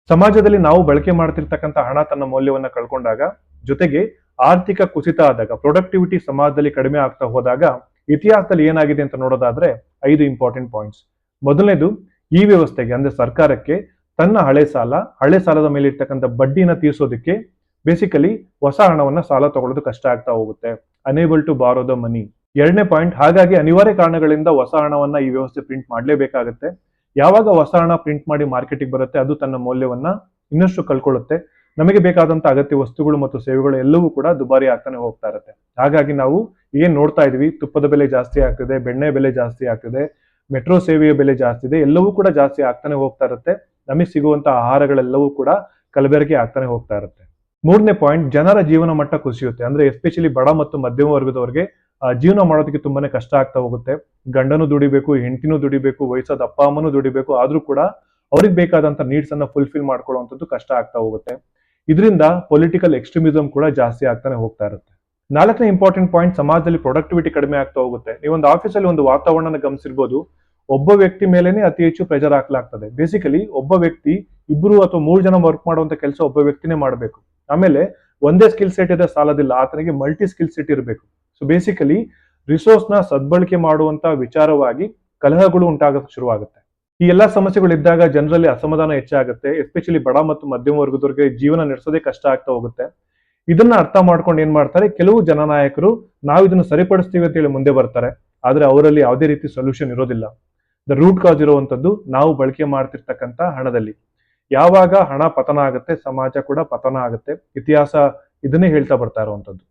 ಸಮಾಜದಲ್ಲಿ ನಾವು ಬಳಕೆ ಮಾಡ್ತಿರ್ತಕ್ಕಂಥ ಹಣ ತನ್ನ ಮೌಲ್ಯವನ್ನ ಕಳ್ಕೊಂಡಾಗ, ಜೊತೆಗೆ ಆರ್ಥಿಕ ಕುಸಿತ ಆದಾಗ, ಪ್ರೊಡಕ್ಟಿವಿಟಿ ಸಮಾಜದಲ್ಲಿ ಕಡಿಮೆ ಆಗ್ತಾ ಹೋದಾಗ ಇತಿಹಾಸದಲ್ಲಿ ಏನಾಗಿದೆ ಅಂತ ನೋಡೋದಾದ್ರೆ 5 ಇಂಪಾರ್ಟೆಂಟ್ ಪಾಯಿಂಟ್ಸ್. ಮೊದಲನೇದು, ಈ ವ್ಯವಸ್ಥೆಗೆ ಅಂದ್ರೆ ಸರ್ಕಾರಕ್ಕೆ ತನ್ನ ಹಳೆ ಸಾಲದ ಮೇಲೆ ಇರ್ತಕ್ಕಂಥ ಬಡ್ಡಿನ ತೀರ್ಸೋದಕ್ಕೆ ಬೇಸಿಕಲಿ ಹೊಸ ಹಣವನ್ನ ಸಾಲ ತಗೊಳ್ಳೋದು ಕಷ್ಟ ಆಗ್ತಾ ಹೋಗುತ್ತೆ. ಅನೇಬಲ್ ಟು ಬಾರೋ ದ ಮನಿ. ಎರಡನೇ ಪಾಯಿಂಟ್, ಹಾಗಾಗಿ ಅನಿವಾರ್ಯ ಕಾರಣಗಳಿಂದ ಹೊಸ ಹಣವನ್ನ ಈ ವ್ಯವಸ್ಥೆ ಪ್ರಿಂಟ್ ಮಾಡಲೇಬೇಕಾಗುತ್ತೆ. ಯಾವಾಗ ಹೊಸ ಹಣ ಪ್ರಿಂಟ್ ಮಾಡಿ ಮಾರ್ಕೆಟಿಗೆ ಬರುತ್ತೆ, ಅದು ತನ್ನ ಮೌಲ್ಯವನ್ನ ಇನ್ನಷ್ಟು ಕಳ್ಕೊಳ್ಳುತ್ತೆ. ನಮಗೆ ಬೇಕಾದಂತ ಅಗತ್ಯ ವಸ್ತುಗಳು ಮತ್ತು ಸೇವೆಗಳು ಎಲ್ಲವೂ ಕೂಡ ದುಬಾರಿ ಆಗ್ತಾನೆ ಹೋಗ್ತಾ ಇರುತ್ತೆ. ಹಾಗಾಗಿ ನಾವು ಏನ್ ನೋಡ್ತಾ ಇದೀವಿ, ತುಪ್ಪದ ಬೆಲೆ ಜಾಸ್ತಿ ಆಗ್ತಿದೆ, ಬೆಣ್ಣೆ ಬೆಲೆ ಜಾಸ್ತಿ ಆಗ್ತಿದೆ, ಮೆಟ್ರೋ ಸೇವೆಯ ಬೆಲೆ ಜಾಸ್ತಿ ಇದೆ, ಎಲ್ಲವೂ ಕೂಡ ಜಾಸ್ತಿ ಆಗ್ತಾನೆ ಹೋಗ್ತಾ ಇರುತ್ತೆ. ನಮಗೆ ಸಿಗುವಂತ ಆಹಾರಗಳೆಲ್ಲವೂ ಕೂಡ ಕಲಬೆರಕೆ ಆಗ್ತಾನೆ ಹೋಗ್ತಾ ಇರುತ್ತೆ. ಮೂರನೇ ಪಾಯಿಂಟ್, ಜನರ ಜೀವನ ಮಟ್ಟ ಕುಸಿಯುತ್ತೆ. ಅಂದ್ರೆ ಎಸ್ಪೆಷಲಿ ಬಡ ಮತ್ತು ಮಧ್ಯಮ ವರ್ಗದವರಿಗೆ ಜೀವನ ಮಾಡೋದಕ್ಕೆ ತುಂಬಾನೇ ಕಷ್ಟ ಆಗ್ತಾ ಹೋಗುತ್ತೆ. ಗಂಡನು ದುಡಿಬೇಕು, ಹೆಂಡತಿನೂ ದುಡಿಬೇಕು, ವಯಸ್ಸಾದ ಅಪ್ಪ ಅಮ್ಮನೂ ದುಡಿಬೇಕು, ಆದ್ರೂ ಕೂಡ ಅವ್ರಿಗೆ ಬೇಕಾದಂತ ನೀಡ್ಸ್ ಅನ್ನ ಫುಲ್ಫಿಲ್ ಮಾಡ್ಕೊಳ್ಳುವಂಥದ್ದು ಕಷ್ಟ ಆಗ್ತಾ ಹೋಗುತ್ತೆ. ಇದರಿಂದ ಪೊಲಿಟಿಕಲ್ ಎಕ್ಸ್ಟ್ರೀಮಿಸಂ ಕೂಡ ಜಾಸ್ತಿ ಆಗ್ತಾನೆ ಹೋಗ್ತಾ ಇರುತ್ತೆ. ನಾಲ್ಕನೇ ಇಂಪಾರ್ಟೆಂಟ್ ಪಾಯಿಂಟ್, ಸಮಾಜದಲ್ಲಿ ಪ್ರೊಡಕ್ಟಿವಿಟಿ ಕಡಿಮೆ ಆಗ್ತಾ ಹೋಗುತ್ತೆ. ನೀವೊಂದು ಆಫೀಸಲ್ಲಿ ಒಂದು ವಾತಾವರಣ ಗಮನಿಸಿರ್ಬೋದು, ಒಬ್ಬ ವ್ಯಕ್ತಿ ಮೇಲೇನೆ ಅತಿ ಹೆಚ್ಚು ಪ್ರೆಷರ್ ಹಾಕ್ಲಾಗ್ತದೆ. ಬೇಸಿಕಲಿ ಒಬ್ಬ ವ್ಯಕ್ತಿ 2 ಅಥವಾ 3 ಜನ ವರ್ಕ್ ಮಾಡುವಂತ ಕೆಲಸ ಒಬ್ಬ ವ್ಯಕ್ತಿನೇ ಮಾಡಬೇಕು. ಆಮೇಲೆ ಒಂದೇ ಸ್ಕಿಲ್ ಸೆಟ್ ಇದೆ ಸಾಲದಿಲ್ಲ, ಆತನಿಗೆ ಮಲ್ಟಿ ಸ್ಕಿಲ್ ಸೆಟ್ ಇರಬೇಕು. ಸೊ ಬೇಸಿಕಲಿ ರಿಸೋರ್ಸ್ ನ ಸದ್ಬಳಕೆ ಮಾಡುವಂತ ವಿಚಾರವಾಗಿ ಕಲಹಗಳು ಉಂಟಾಗಕ್ಕೆ ಶುರುವಾಗುತ್ತೆ. ಈ ಎಲ್ಲಾ ಸಮಸ್ಯೆಗಳಿದ್ದಾಗ ಜನರಲ್ಲಿ ಅಸಮಾಧಾನ ಹೆಚ್ಚಾಗುತ್ತೆ. ಎಸ್ಪೆಷಲಿ ಬಡ ಮತ್ತು ಮಧ್ಯಮ ವರ್ಗದವರಿಗೆ ಜೀವನ ನಡೆಸೋದೇ ಕಷ್ಟ ಆಗ್ತಾ ಹೋಗುತ್ತೆ. ಇದನ್ನ ಅರ್ಥ ಮಾಡ್ಕೊಂಡು ಏನ್ ಮಾಡ್ತಾರೆ, ಕೆಲವು ಜನನಾಯಕರು ನಾವು ಇದನ್ನು ಸರಿಪಡಿಸ್ತೀವಿ ಅಂತ ಹೇಳಿ ಮುಂದೆ ಬರ್ತಾರೆ. ಆದ್ರೆ ಅವರಲ್ಲಿ ಯಾವುದೇ ರೀತಿ ಸೊಲ್ಯೂಷನ್ ಇರೋದಿಲ್ಲ. ದ ರೂಟ್ ಕಾಸ್ ಇರುವಂತದ್ದು ನಾವು ಬಳಕೆ ಮಾಡ್ತಿರ್ತಕ್ಕಂಥ ಹಣದಲ್ಲಿ. ಯಾವಾಗ ಹಣ ಪತನ ಆಗುತ್ತೆ, ಸಮಾಜ ಕೂಡ ಪತನ ಆಗುತ್ತೆ. ಇತಿಹಾಸ ಇದನ್ನೇ ಹೇಳ್ತಾ ಬರ್ತಾ ಇರುವಂತದ್ದು.